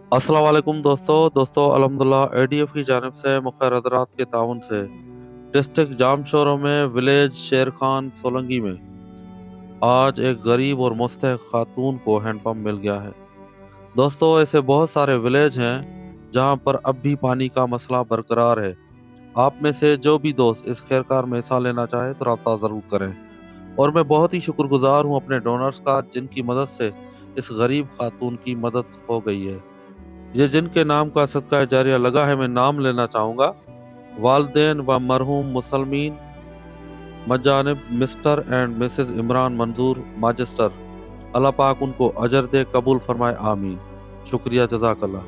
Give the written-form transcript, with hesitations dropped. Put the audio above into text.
अस्सलाम वालेकुम दोस्तों अलहमदुलिल्लाह एडीएफ की जानिब से मुखर हजरात के ताउन से डिस्ट्रिक्ट जामशोरों में विलेज शेर खान सोलंगी में आज एक गरीब और मुस्तहक खातून को हैंडपम्प मिल गया है। दोस्तों ऐसे बहुत सारे विलेज हैं जहां पर अब भी पानी का मसला बरकरार है। आप में से जो भी दोस्त इस खैरकार में हिस्सा लेना चाहे तो रब्ता ज़रूर करें। और मैं बहुत ही शुक्रगुजार हूं अपने डोनर्स का जिनकी मदद से इस गरीब खातून की मदद हो गई है। ये जिनके नाम का सदका जारिया लगा है मैं नाम लेना चाहूँगा। वालदेन व मरहूम मुसलमीन मजानिब Mr and Mrs Imran Manzoor माजिस्टर। अल्लाह पाक उनको अजर दे, कबूल फरमाए, आमीन। शुक्रिया, जज़ाकल्लाह।